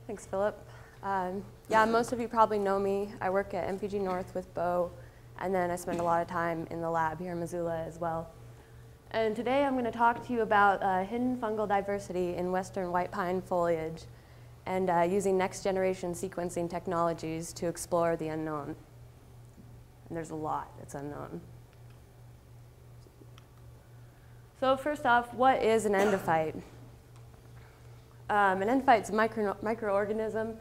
Thanks, Philip. Yeah, most of you probably know me. I work at MPG North with Bo, and then I spend a lot of time in the lab here in Missoula as well. And today I'm going to talk to you about hidden fungal diversity in western white pine foliage and using next-generation sequencing technologies to explore the unknown. And there's a lot that's unknown. So first off, what is an endophyte? An endophyte is a microorganism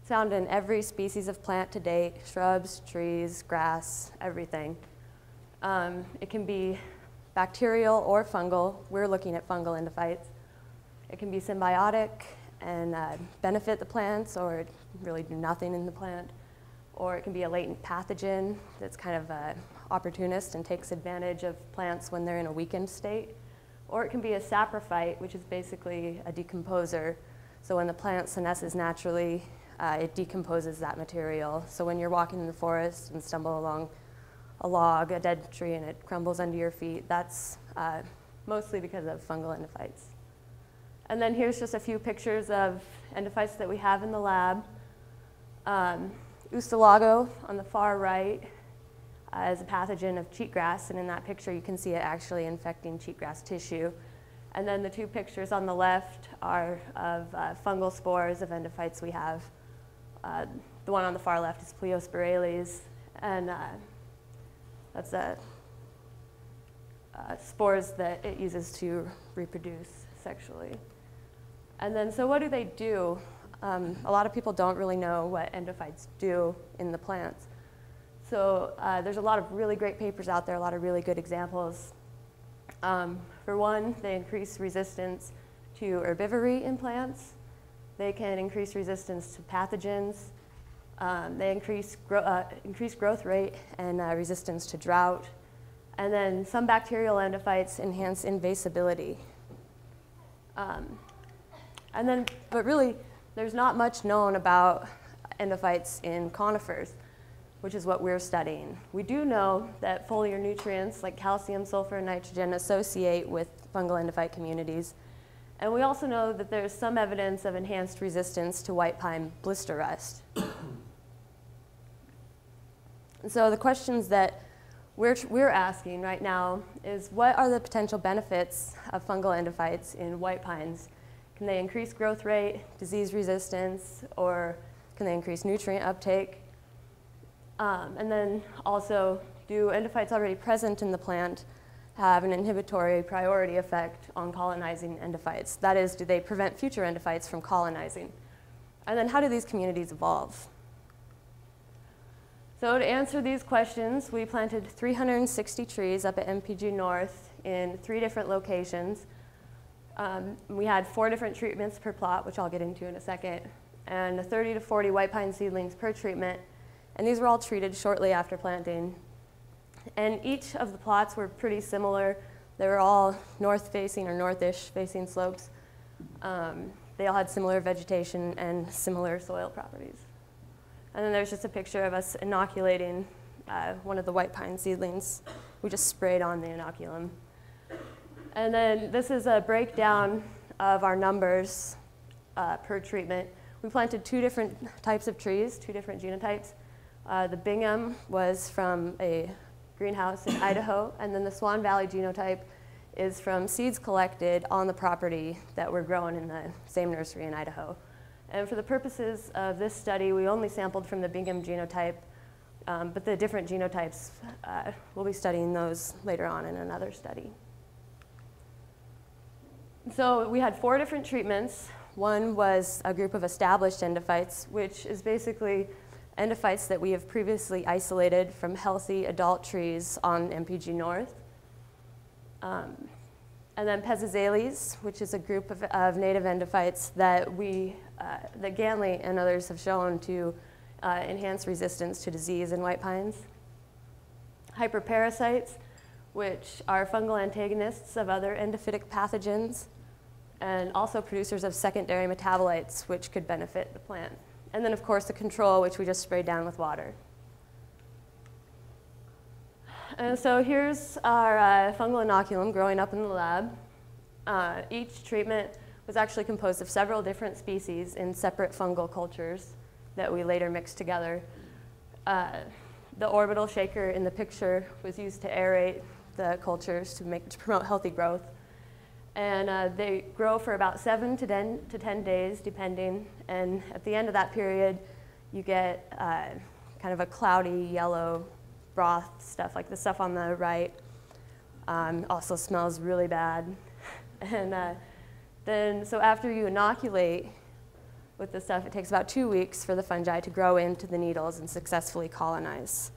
found in every species of plant to date, shrubs, trees, grass, everything. It can be bacterial or fungal. We're looking at fungal endophytes. It can be symbiotic and benefit the plants or really do nothing in the plant. Or it can be a latent pathogen that's kind of an opportunist and takes advantage of plants when they're in a weakened state. Or it can be a saprophyte, which is basically a decomposer. So when the plant senesces naturally, it decomposes that material. So when you're walking in the forest and stumble along a log, a dead tree, and it crumbles under your feet, that's mostly because of fungal endophytes. And then here's just a few pictures of endophytes that we have in the lab. Ustalago on the far right is a pathogen of cheatgrass, and in that picture you can see it actually infecting cheatgrass tissue. And then the two pictures on the left are of fungal spores of endophytes we have. The one on the far left is Pleiosporales, and that's spores that it uses to reproduce sexually. And then, so what do they do? A lot of people don't really know what endophytes do in the plants. So there's a lot of really great papers out there, a lot of really good examples. For one, they increase resistance to herbivory in plants. They can increase resistance to pathogens. They increase growth rate and resistance to drought. And then some bacterial endophytes enhance invasibility. But really, there's not much known about endophytes in conifers, which is what we're studying. We do know that foliar nutrients like calcium, sulfur, and nitrogen associate with fungal endophyte communities. And we also know that there's some evidence of enhanced resistance to white pine blister rust. And so the questions that we're asking right now is, what are the potential benefits of fungal endophytes in white pines? Can they increase growth rate, disease resistance, or can they increase nutrient uptake? And then also, do endophytes already present in the plant have an inhibitory priority effect on colonizing endophytes? That is, do they prevent future endophytes from colonizing? And then how do these communities evolve? So to answer these questions, we planted 360 trees up at MPG North in 3 different locations. We had 4 different treatments per plot, which I'll get into in a second, and 30 to 40 white pine seedlings per treatment. And these were all treated shortly after planting. And each of the plots were pretty similar. They were all north-facing or northish facing slopes. They all had similar vegetation and similar soil properties. And then there's just a picture of us inoculating one of the white pine seedlings. We just sprayed on the inoculum. And then this is a breakdown of our numbers per treatment. We planted 2 different types of trees, 2 different genotypes. The Bingham was from a greenhouse in Idaho, and then the Swan Valley genotype is from seeds collected on the property that were grown in the same nursery in Idaho. And for the purposes of this study, we only sampled from the Bingham genotype, but the different genotypes, we'll be studying those later on in another study. So we had 4 different treatments. One was a group of established endophytes, which is basically endophytes that we have previously isolated from healthy adult trees on MPG North. And then Pezizales, which is a group of native endophytes that that Ganley and others have shown to enhance resistance to disease in white pines. Hyperparasites, which are fungal antagonists of other endophytic pathogens, and also producers of secondary metabolites, which could benefit the plant. And then, of course, the control, which we just sprayed down with water. And so here's our fungal inoculum growing up in the lab. Each treatment was actually composed of several different species in separate fungal cultures that we later mixed together. The orbital shaker in the picture was used to aerate the cultures to promote healthy growth. And they grow for about 7 to 10 days, depending. And at the end of that period, you get kind of a cloudy yellow broth stuff, like the stuff on the right. Also smells really bad. And so after you inoculate with this stuff, it takes about 2 weeks for the fungi to grow into the needles and successfully colonize.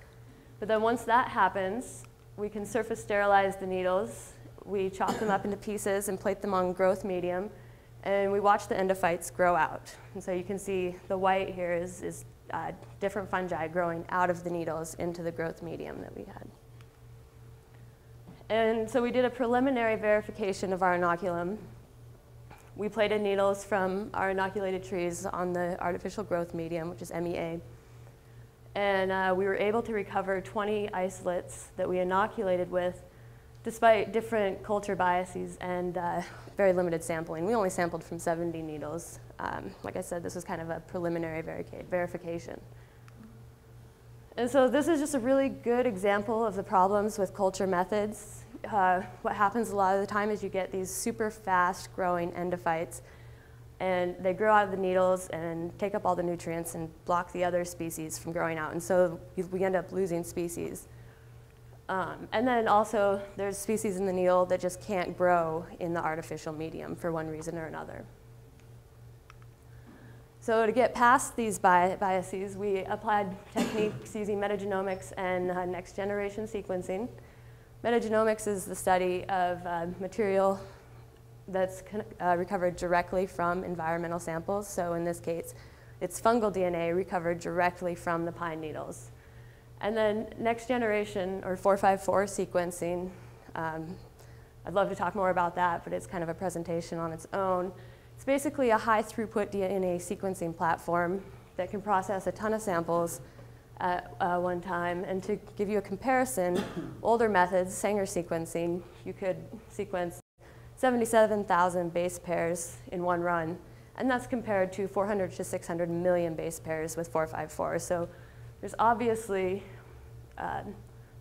But then once that happens, we can surface sterilize the needles. We chop them up into pieces and plate them on growth medium, and we watch the endophytes grow out. And so you can see the white here is different fungi growing out of the needles into the growth medium that we had. And so we did a preliminary verification of our inoculum. We plated needles from our inoculated trees on the artificial growth medium, which is MEA. And we were able to recover 20 isolates that we inoculated with, despite different culture biases and very limited sampling. We only sampled from 70 needles. Like I said, this was kind of a preliminary verification. And so this is just a really good example of the problems with culture methods. What happens a lot of the time is you get these super fast growing endophytes, and they grow out of the needles and take up all the nutrients and block the other species from growing out. And so we end up losing species. And then also there's species in the needle that just can't grow in the artificial medium for one reason or another. So to get past these biases, we applied techniques using metagenomics and next generation sequencing. Metagenomics is the study of material that's recovered directly from environmental samples. So in this case, it's fungal DNA recovered directly from the pine needles. And then next generation, or 454 sequencing, I'd love to talk more about that, but it's kind of a presentation on its own. It's basically a high throughput DNA sequencing platform that can process a ton of samples at one time. And to give you a comparison, older methods, Sanger sequencing, you could sequence 77,000 base pairs in one run. And that's compared to 400 to 600 million base pairs with 454. So there's obviously a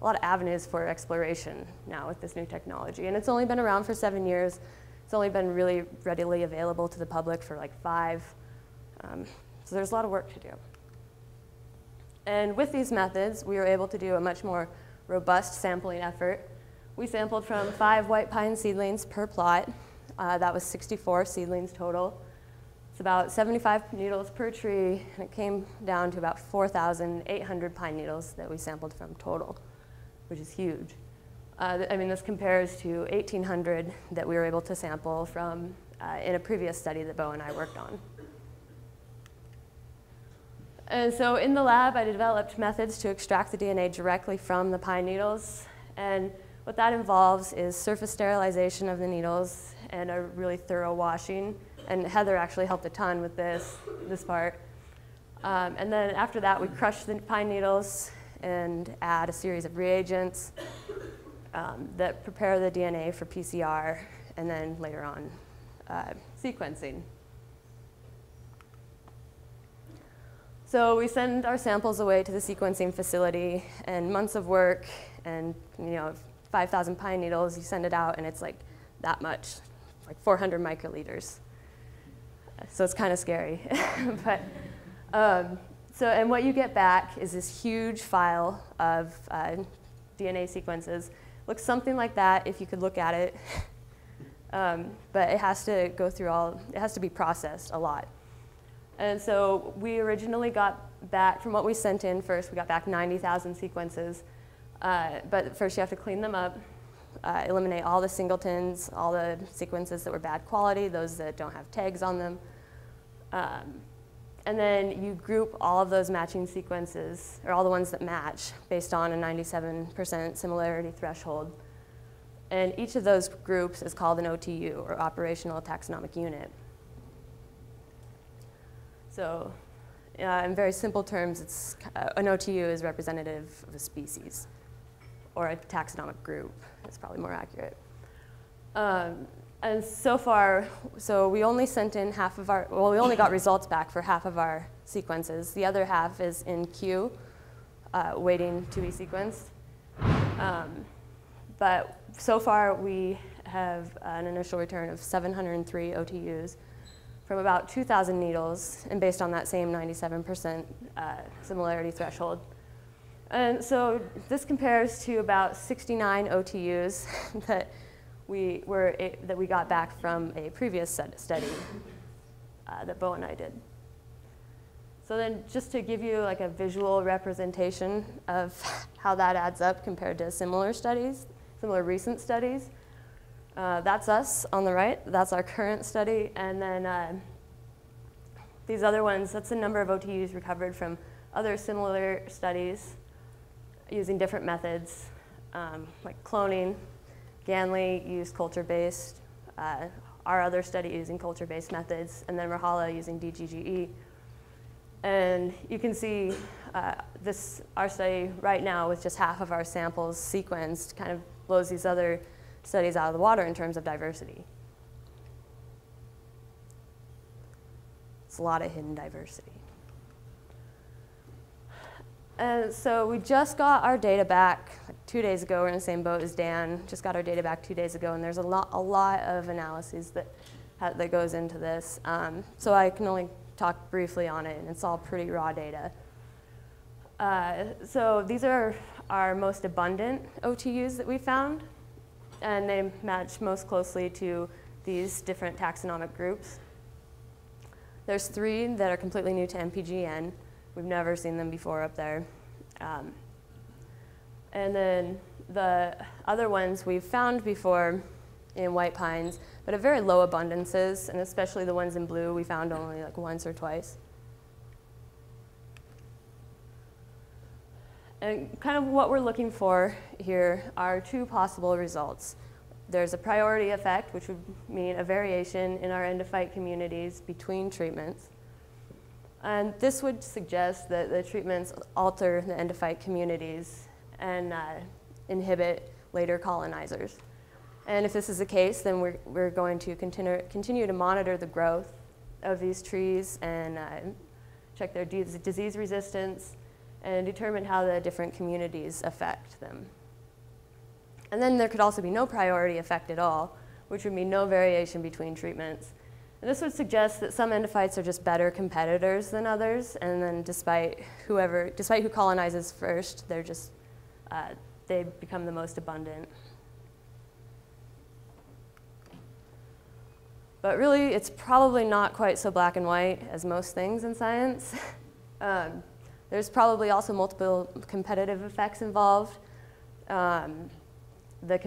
lot of avenues for exploration now with this new technology. And it's only been around for 7 years. It's only been really readily available to the public for like 5. So there's a lot of work to do. And with these methods, we were able to do a much more robust sampling effort. We sampled from 5 white pine seedlings per plot. That was 64 seedlings total. It's about 75 needles per tree, and it came down to about 4,800 pine needles that we sampled from total, which is huge. I mean, this compares to 1,800 that we were able to sample from in a previous study that Bo and I worked on. And so in the lab, I developed methods to extract the DNA directly from the pine needles. And what that involves is surface sterilization of the needles and a really thorough washing. And Heather actually helped a ton with this part. And then after that, we crush the pine needles and add a series of reagents that prepare the DNA for PCR, and then later on sequencing. So we send our samples away to the sequencing facility, and months of work, and 5,000 pine needles, you send it out, and it's like that much, like 400 microliters. So it's kind of scary. But, and what you get back is this huge file of DNA sequences. Looks something like that if you could look at it. But it has to go through it has to be processed a lot. And so we originally got back, from what we sent in first, we got back 90,000 sequences. But first you have to clean them up, eliminate all the singletons, all the sequences that were bad quality, those that don't have tags on them. And then you group all of those matching sequences, or all the ones that match, based on a 97% similarity threshold. And each of those groups is called an OTU, or Operational Taxonomic Unit. So in very simple terms, an OTU is representative of a species, or a taxonomic group. It's probably more accurate. And so far, so we only sent in half of our, well, we only got results back for half of our sequences. The other half is in queue, waiting to be sequenced. But so far, we have an initial return of 703 OTUs from about 2,000 needles, and based on that same 97% similarity threshold. And so this compares to about 69 OTUs that we got back from a previous study that Bo and I did. So then just to give you like a visual representation of how that adds up compared to similar studies, similar recent studies, that's us on the right. That's our current study. And then these other ones, that's the number of OTUs recovered from other similar studies using different methods, like cloning. Ganley used culture-based, our other study using culture-based methods, and then Rahala using DGGE. And you can see our study right now with just half of our samples sequenced kind of blows these other studies out of the water in terms of diversity. It's a lot of hidden diversity. And so we just got our data back 2 days ago. We're in the same boat as Dan. Just got our data back 2 days ago, and there's a lot of analyses that goes into this. So I can only talk briefly on it, and it's all pretty raw data. So these are our most abundant OTUs that we found, and they match most closely to these different taxonomic groups. There's 3 that are completely new to MPGN. We've never seen them before up there. And then the other ones we've found before in white pines, but at very low abundances, and especially the ones in blue we found only like once or twice. And kind of what we're looking for here are 2 possible results. There's a priority effect, which would mean a variation in our endophyte communities between treatments. And this would suggest that the treatments alter the endophyte communities and inhibit later colonizers. And if this is the case, then we're going to continue to monitor the growth of these trees and check their disease resistance and determine how the different communities affect them. And then there could also be no priority effect at all, which would mean no variation between treatments. And this would suggest that some endophytes are just better competitors than others, and then despite who colonizes first, they become the most abundant. But really, it's probably not quite so black and white as most things in science. There's probably also multiple competitive effects involved. The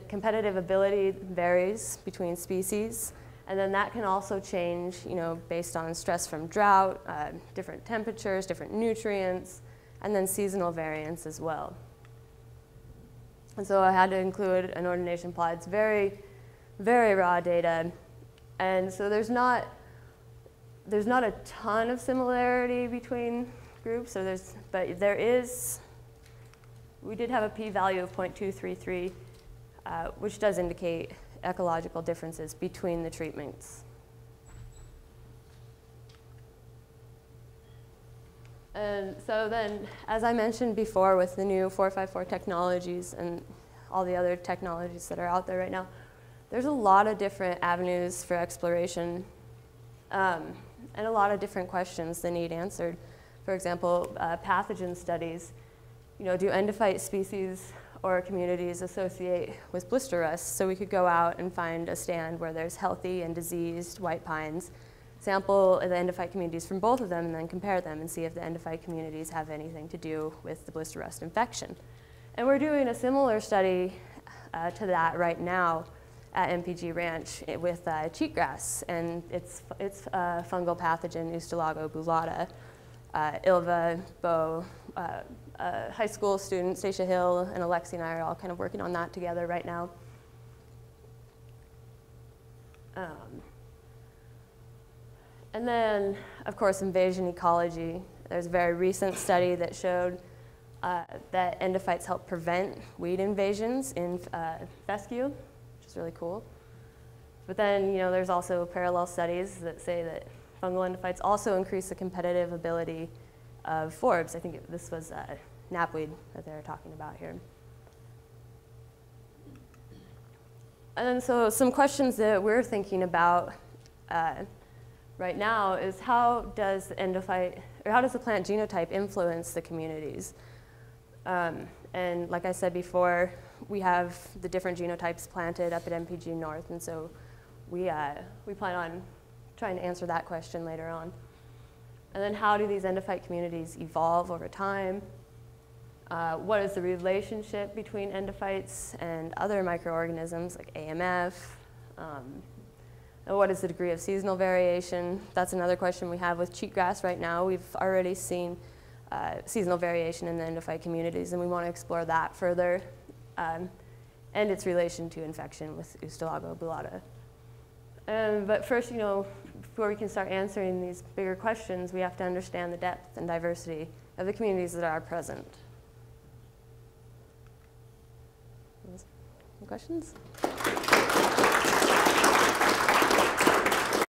competitive ability varies between species. And then that can also change, based on stress from drought, different temperatures, different nutrients, and then seasonal variants as well. And so I had to include an ordination plot. It's very, very raw data. And so there's not a ton of similarity between groups, but there is. We did have a p-value of 0.233, which does indicate ecological differences between the treatments. And so then, as I mentioned before, with the new 454 technologies and all the other technologies that are out there right now, there's a lot of different avenues for exploration and a lot of different questions that need answered. For example, pathogen studies. Do endophyte species or communities associate with blister rust? So we could go out and find a stand where there's healthy and diseased white pines, sample the endophyte communities from both of them, and then compare them and see if the endophyte communities have anything to do with the blister rust infection. And we're doing a similar study to that right now at MPG Ranch with cheatgrass and its fungal pathogen, Ustilago bullata. Ilva, Bo, a high school student, Stacia Hill, and Alexi and I are all kind of working on that together right now. And then, of course, invasion ecology. There's a very recent study that showed that endophytes help prevent weed invasions in fescue, which is really cool. But then, there's also parallel studies that say that fungal endophytes also increase the competitive ability of forbs. I think this was knapweed that they were talking about here. And then so some questions that we're thinking about right now is how does the endophyte, or how does the plant genotype influence the communities? And like I said before, we have the different genotypes planted up at MPG North, and so we plan on trying to answer that question later on. And then how do these endophyte communities evolve over time? What is the relationship between endophytes and other microorganisms like AMF? And what is the degree of seasonal variation? That's another question we have with cheatgrass right now. We've already seen seasonal variation in the endophyte communities, and we want to explore that further, and its relation to infection with Ustalago bulata. But first, before we can start answering these bigger questions, we have to understand the depth and diversity of the communities that are present. Any questions?